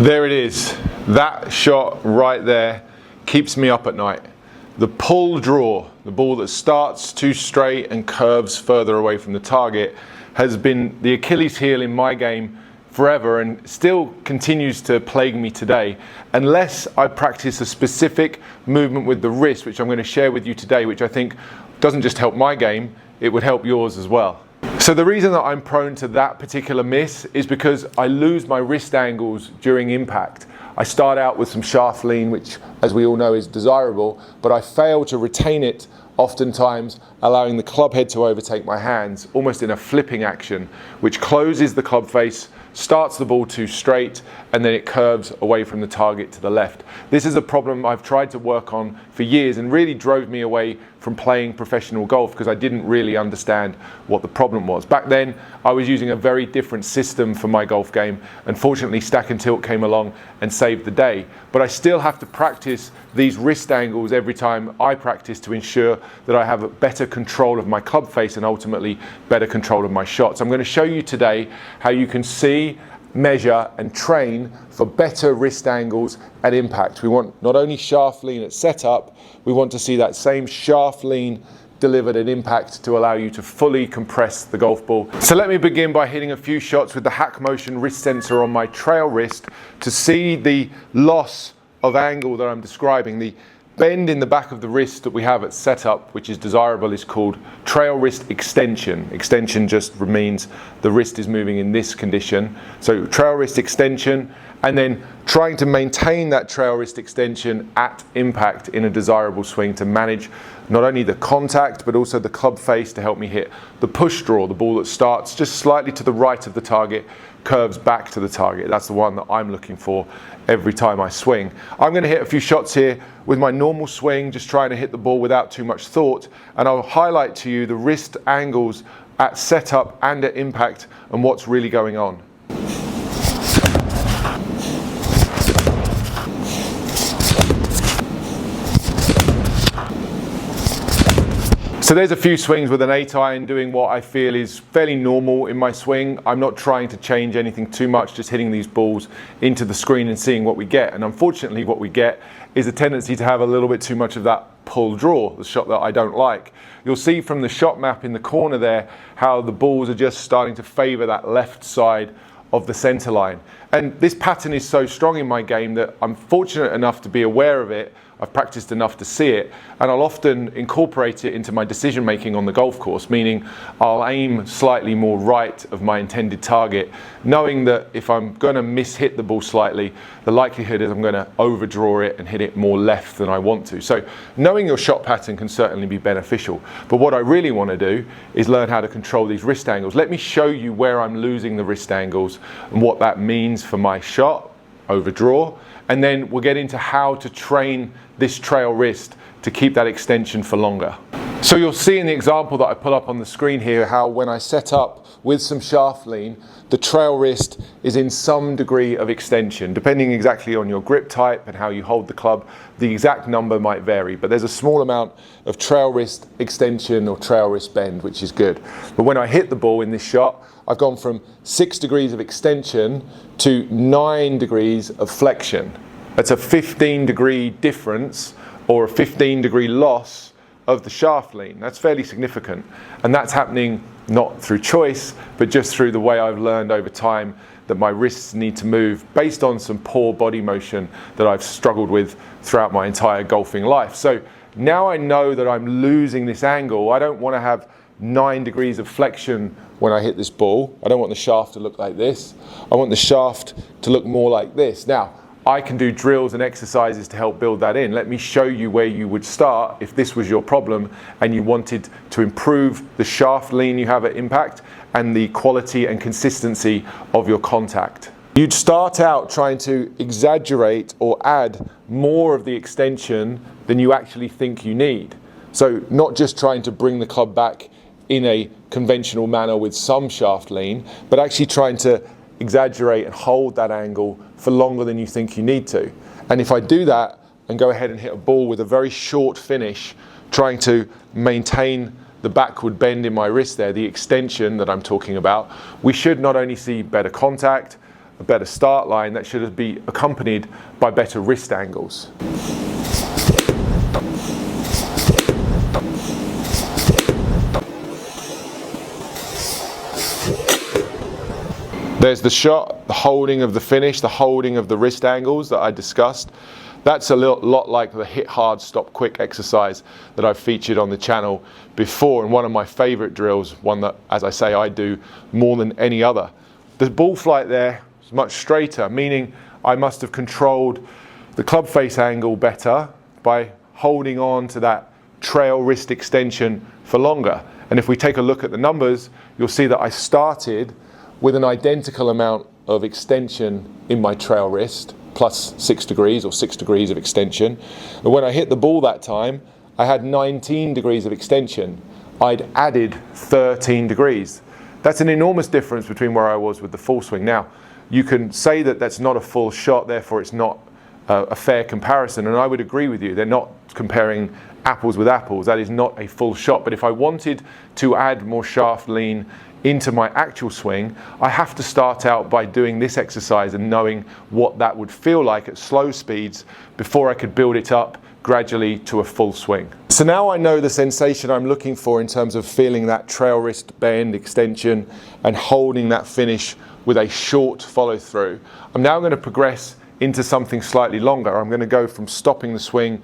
There it is. That shot right there keeps me up at night. The pull draw, the ball that starts too straight and curves further away from the target, has been the Achilles heel in my game forever and still continues to plague me today, unless I practice a specific movement with the wrist, which I'm going to share with you today, which I think doesn't just help my game, it would help yours as well. So the reason that I'm prone to that particular miss is because I lose my wrist angles during impact. I start out with some shaft lean, which, as we all know, is desirable, but I fail to retain it oftentimes, allowing the club head to overtake my hands, almost in a flipping action, which closes the club face, starts the ball too straight, and then it curves away from the target to the left. This is a problem I've tried to work on for years and really drove me away from playing professional golf because I didn't really understand what the problem was. Back then, I was using a very different system for my golf game. Unfortunately, stack and tilt came along and saved the day. But I still have to practice these wrist angles every time I practice to ensure that I have a better control of my club face and ultimately better control of my shots. I'm going to show you today how you can see, measure and train for better wrist angles at impact. We want not only shaft lean at setup, we want to see that same shaft lean delivered at impact to allow you to fully compress the golf ball. So let me begin by hitting a few shots with the hackmotion wrist sensor on my trail wrist to see the loss of angle that I'm describing. The bend in the back of the wrist that we have at setup, which is desirable, is called trail wrist extension. Extension just means the wrist is moving in this condition. So trail wrist extension, and then trying to maintain that trail wrist extension at impact in a desirable swing to manage not only the contact but also the club face to help me hit the push draw, the ball that starts just slightly to the right of the target, curves back to the target. That's the one that I'm looking for every time I swing. I'm going to hit a few shots here with my normal swing, just trying to hit the ball without too much thought, and I'll highlight to you the wrist angles at setup and at impact and what's really going on. So there's a few swings with an 8-iron doing what I feel is fairly normal in my swing. I'm not trying to change anything too much, just hitting these balls into the screen and seeing what we get. And unfortunately what we get is a tendency to have a little bit too much of that pull draw, the shot that I don't like. You'll see from the shot map in the corner there how the balls are just starting to favour that left side of the centre line. And this pattern is so strong in my game that I'm fortunate enough to be aware of it. I've practiced enough to see it, and I'll often incorporate it into my decision making on the golf course, meaning I'll aim slightly more right of my intended target, knowing that if I'm going to miss-hit the ball slightly, the likelihood is I'm going to overdraw it and hit it more left than I want to. So knowing your shot pattern can certainly be beneficial, but what I really want to do is learn how to control these wrist angles. Let me show you where I'm losing the wrist angles and what that means for my shot, overdraw, and then we'll get into how to train this trail wrist to keep that extension for longer. So you'll see in the example that I pull up on the screen here how when I set up with some shaft lean, the trail wrist is in some degree of extension. Depending exactly on your grip type and how you hold the club, the exact number might vary, but there's a small amount of trail wrist extension or trail wrist bend, which is good. But when I hit the ball in this shot, I've gone from 6 degrees of extension to 9 degrees of flexion. That's a 15-degree difference or a 15-degree loss of the shaft lean. That's fairly significant. And that's happening not through choice, but just through the way I've learned over time that my wrists need to move based on some poor body motion that I've struggled with throughout my entire golfing life. So now I know that I'm losing this angle. I don't want to have 9 degrees of flexion when I hit this ball. I don't want the shaft to look like this. I want the shaft to look more like this. Now, I can do drills and exercises to help build that in. Let me show you where you would start if this was your problem and you wanted to improve the shaft lean you have at impact and the quality and consistency of your contact. You'd start out trying to exaggerate or add more of the extension than you actually think you need. So not just trying to bring the club back in a conventional manner with some shaft lean, but actually trying to exaggerate and hold that angle for longer than you think you need to. And if I do that and go ahead and hit a ball with a very short finish, trying to maintain the backward bend in my wrist there, the extension that I'm talking about, we should not only see better contact, a better start line, that should be accompanied by better wrist angles. There's the shot, the holding of the finish, the holding of the wrist angles that I discussed. That's a lot like the hit hard, stop quick exercise that I've featured on the channel before, and one of my favorite drills, one that, as I say, I do more than any other. The ball flight there is much straighter, meaning I must have controlled the club face angle better by holding on to that trail wrist extension for longer. And if we take a look at the numbers, you'll see that I started with an identical amount of extension in my trail wrist, plus 6 degrees or 6 degrees of extension. And when I hit the ball that time, I had 19 degrees of extension. I'd added 13 degrees. That's an enormous difference between where I was with the full swing. Now, you can say that that's not a full shot, therefore it's not a fair comparison, and I would agree with you. They're not comparing apples with apples. That is not a full shot. But if I wanted to add more shaft lean into my actual swing, I have to start out by doing this exercise and knowing what that would feel like at slow speeds before I could build it up gradually to a full swing. So now I know the sensation I'm looking for in terms of feeling that trail wrist bend, extension, and holding that finish with a short follow through. I'm now going to progress into something slightly longer. I'm going to go from stopping the swing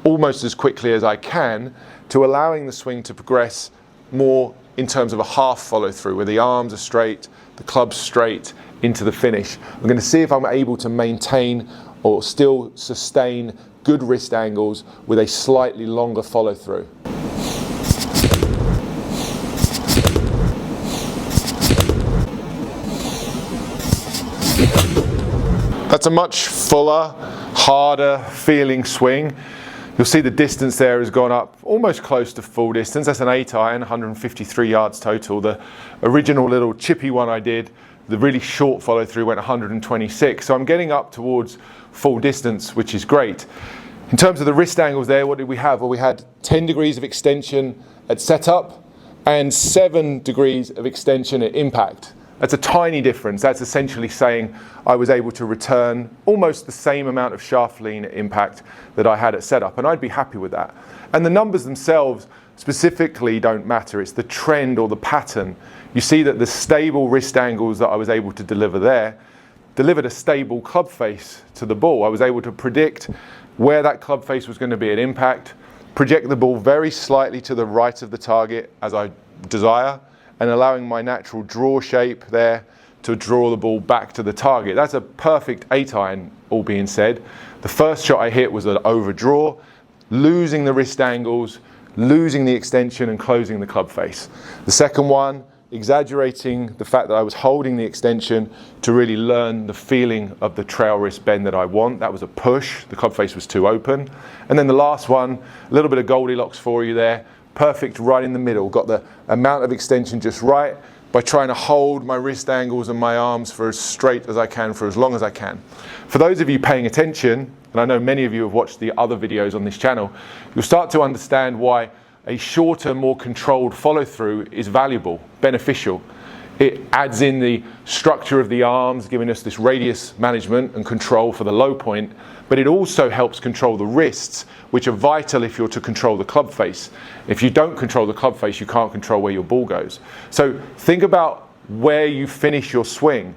almost as quickly as I can to allowing the swing to progress more in terms of a half follow through, where the arms are straight, the club's straight into the finish. I'm going to see if I'm able to maintain or still sustain good wrist angles with a slightly longer follow through. That's a much fuller, harder feeling swing. You'll see the distance there has gone up almost close to full distance. That's an 8 iron, 153 yards total. The original little chippy one I did, the really short follow through, went 126. So I'm getting up towards full distance, which is great. In terms of the wrist angles there, what did we have? Well, we had 10 degrees of extension at setup and 7 degrees of extension at impact. That's a tiny difference. That's essentially saying I was able to return almost the same amount of shaft lean at impact that I had at setup, and I'd be happy with that. And the numbers themselves specifically don't matter. It's the trend or the pattern. You see that the stable wrist angles that I was able to deliver there delivered a stable club face to the ball. I was able to predict where that club face was going to be at impact, project the ball very slightly to the right of the target as I desire, and allowing my natural draw shape there to draw the ball back to the target. That's a perfect 8 iron, all being said. The first shot I hit was an overdraw, losing the wrist angles, losing the extension and closing the club face. The second one, exaggerating the fact that I was holding the extension to really learn the feeling of the trail wrist bend that I want. That was a push, the club face was too open. And then the last one, a little bit of Goldilocks for you there. Perfect right in the middle, got the amount of extension just right by trying to hold my wrist angles and my arms for as straight as I can for as long as I can. For those of you paying attention, and I know many of you have watched the other videos on this channel, you'll start to understand why a shorter, more controlled follow through is valuable, beneficial. It adds in the structure of the arms, giving us this radius management and control for the low point, but it also helps control the wrists, which are vital if you're to control the club face. If you don't control the club face, you can't control where your ball goes. So think about where you finish your swing.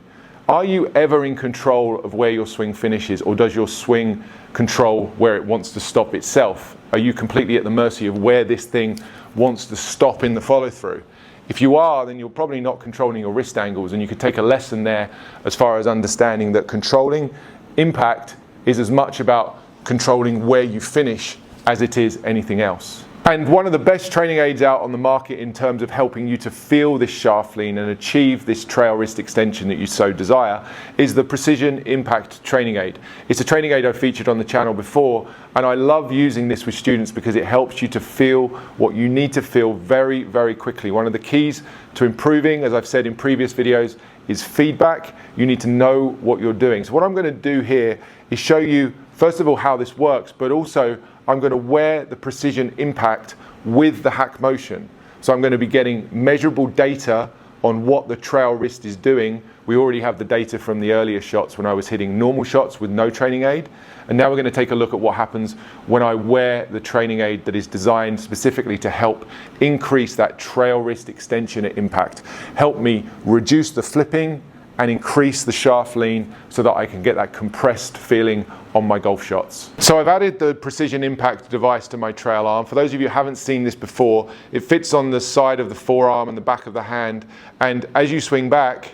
Are you ever in control of where your swing finishes, or does your swing control where it wants to stop itself? Are you completely at the mercy of where this thing wants to stop in the follow through? If you are, then you're probably not controlling your wrist angles, and you could take a lesson there as far as understanding that controlling impact is as much about controlling where you finish as it is anything else. And one of the best training aids out on the market in terms of helping you to feel this shaft lean and achieve this trail wrist extension that you so desire is the Precision Impact Training Aid. It's a training aid I've featured on the channel before, and I love using this with students because it helps you to feel what you need to feel very, very quickly. One of the keys to improving, as I've said in previous videos, is feedback. You need to know what you're doing. So what I'm going to do here is show you, first of all, how this works, but also I'm going to wear the Precision Impact with the hackmotion. So I'm going to be getting measurable data on what the trail wrist is doing. We already have the data from the earlier shots when I was hitting normal shots with no training aid. And now we're going to take a look at what happens when I wear the training aid that is designed specifically to help increase that trail wrist extension at impact, help me reduce the flipping and increase the shaft lean so that I can get that compressed feeling on my golf shots. So I've added the precision impact device to my trail arm. For those of you who haven't seen this before, it fits on the side of the forearm and the back of the hand, and as you swing back,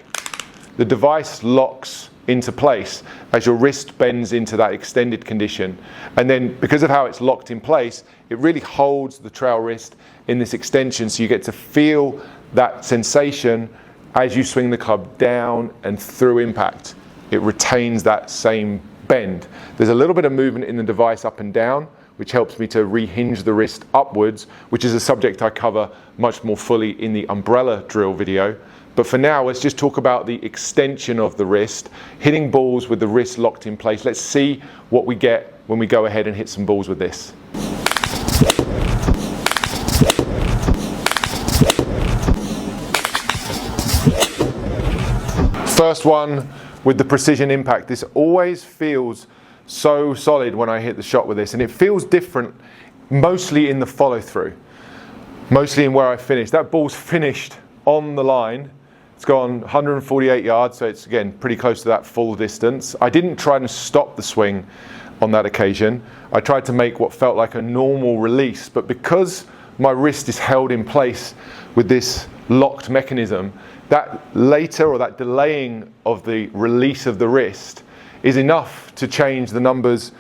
the device locks into place as your wrist bends into that extended condition. And then because of how it's locked in place, it really holds the trail wrist in this extension, so you get to feel that sensation as you swing the club down and through impact. It retains that same bend. There's a little bit of movement in the device up and down, which helps me to rehinge the wrist upwards, which is a subject I cover much more fully in the umbrella drill video. But for now, let's just talk about the extension of the wrist, hitting balls with the wrist locked in place. Let's see what we get when we go ahead and hit some balls with this. First one with the precision impact. This always feels so solid when I hit the shot with this, and it feels different mostly in the follow through, mostly in where I finished. That ball's finished on the line. It's gone 148 yards, so it's again pretty close to that full distance. I didn't try to stop the swing on that occasion. I tried to make what felt like a normal release, but because my wrist is held in place with this locked mechanism, that later or that delaying of the release of the wrist is enough to change the numbers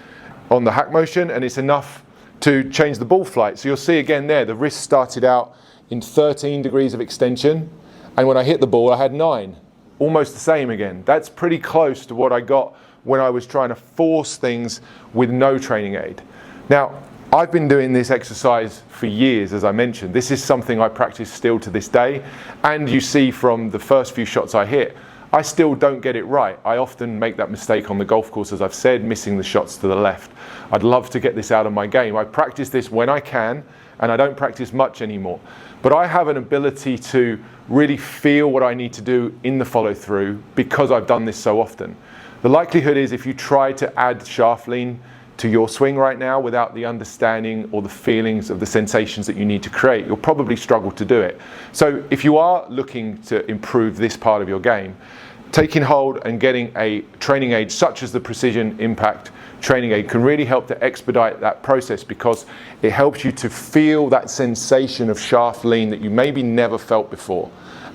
on the hack motion, and it's enough to change the ball flight. So you'll see again there, the wrist started out in 13 degrees of extension, and when I hit the ball I had 9, almost the same again. That's pretty close to what I got when I was trying to force things with no training aid. Now, I've been doing this exercise for years, as I mentioned. This is something I practice still to this day, and you see from the first few shots I hit, I still don't get it right. I often make that mistake on the golf course, as I've said, missing the shots to the left. I'd love to get this out of my game. I practice this when I can, and I don't practice much anymore. But I have an ability to really feel what I need to do in the follow through because I've done this so often. The likelihood is if you try to add shaft lean to your swing right now without the understanding or the feelings of the sensations that you need to create, you'll probably struggle to do it. So if you are looking to improve this part of your game, taking hold and getting a training aid such as the precision impact training aid can really help to expedite that process, because it helps you to feel that sensation of shaft lean that you maybe never felt before.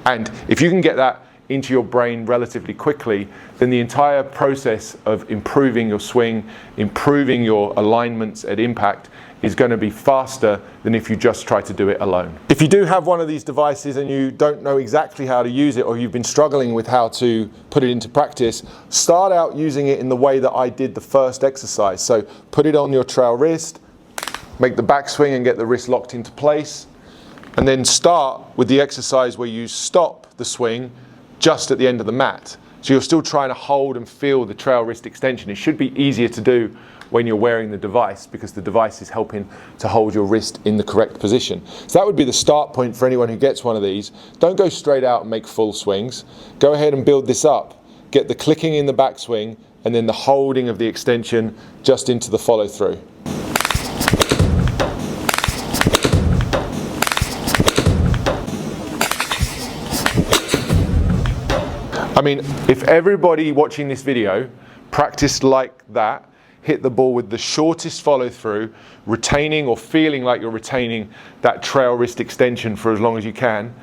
And if you can get that into your brain relatively quickly, then the entire process of improving your swing, improving your alignments at impact is going to be faster than if you just try to do it alone. If you do have one of these devices and you don't know exactly how to use it, or you've been struggling with how to put it into practice, start out using it in the way that I did the first exercise. So put it on your trail wrist, make the backswing and get the wrist locked into place, and then start with the exercise where you stop the swing just at the end of the mat. So you're still trying to hold and feel the trail wrist extension. It should be easier to do when you're wearing the device, because the device is helping to hold your wrist in the correct position. So that would be the start point for anyone who gets one of these. Don't go straight out and make full swings. Go ahead and build this up. Get the clicking in the backswing and then the holding of the extension just into the follow through. I mean, if everybody watching this video practiced like that, hit the ball with the shortest follow through, retaining or feeling like you're retaining that trail wrist extension for as long as you can,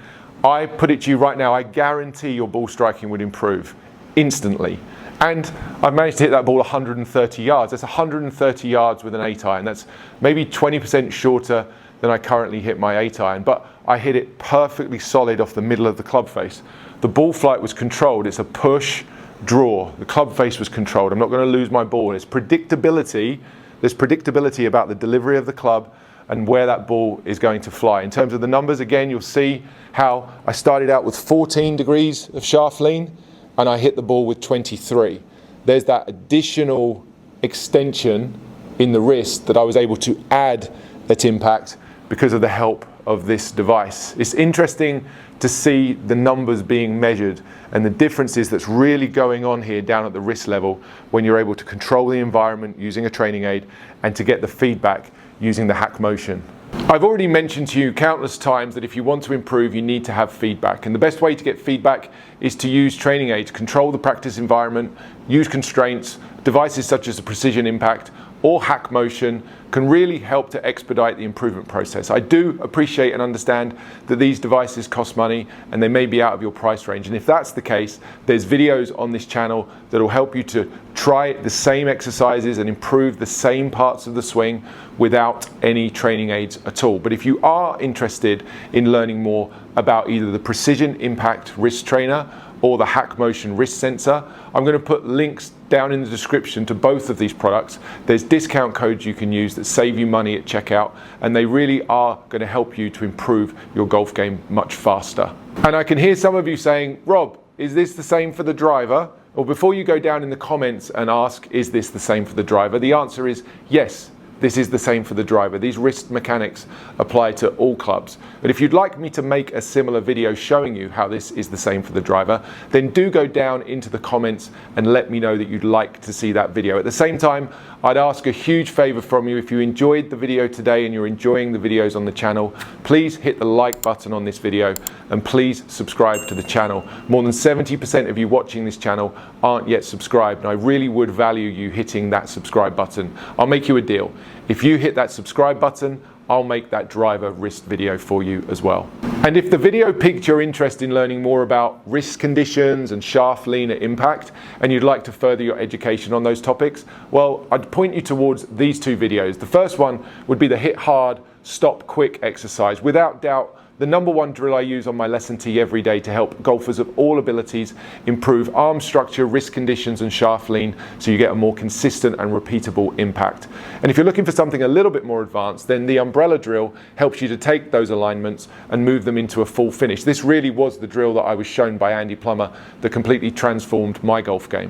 I put it to you right now, I guarantee your ball striking would improve instantly. And I've managed to hit that ball 130 yards. That's 130 yards with an 8-iron. That's maybe 20% shorter than I currently hit my 8-iron, but I hit it perfectly solid off the middle of the club face. The ball flight was controlled. It's a push, draw. The club face was controlled. I'm not going to lose my ball. It's predictability. There's predictability about the delivery of the club and where that ball is going to fly. In terms of the numbers, again, you'll see how I started out with 14 degrees of shaft lean and I hit the ball with 23. There's that additional extension in the wrist that I was able to add at impact because of the help of this device. It's interesting to see the numbers being measured and the differences that's really going on here down at the wrist level when you're able to control the environment using a training aid and to get the feedback using the hackmotion. I've already mentioned to you countless times that if you want to improve, you need to have feedback. And the best way to get feedback is to use training aids, control the practice environment, use constraints. Devices such as the precision impact or hackmotion can really help to expedite the improvement process. I do appreciate and understand that these devices cost money and they may be out of your price range. And if that's the case, there's videos on this channel that will help you to try the same exercises and improve the same parts of the swing without any training aids at all. But if you are interested in learning more about either the precision impact wrist trainer or the hackmotion wrist sensor, I'm going to put links down in the description to both of these products. There's discount codes you can use that save you money at checkout, and they really are going to help you to improve your golf game much faster. And I can hear some of you saying, Rob, is this the same for the driver? Or before you go down in the comments and ask, is this the same for the driver? The answer is yes. This is the same for the driver. These wrist mechanics apply to all clubs. But if you'd like me to make a similar video showing you how this is the same for the driver, then do go down into the comments and let me know that you'd like to see that video. At the same time, I'd ask a huge favor from you. If you enjoyed the video today and you're enjoying the videos on the channel, please hit the like button on this video and please subscribe to the channel. More than 70% of you watching this channel aren't yet subscribed, and I really would value you hitting that subscribe button. I'll make you a deal. If you hit that subscribe button, I'll make that driver wrist video for you as well. And if the video piqued your interest in learning more about wrist conditions and shaft lean at impact, and you'd like to further your education on those topics, well, I'd point you towards these two videos. The first one would be the hit hard, stop quick exercise. Without doubt, the number one drill I use on my lesson tee every day to help golfers of all abilities improve arm structure, wrist conditions and shaft lean so you get a more consistent and repeatable impact. And if you're looking for something a little bit more advanced, then the umbrella drill helps you to take those alignments and move them into a full finish. This really was the drill that I was shown by Andy Plummer that completely transformed my golf game.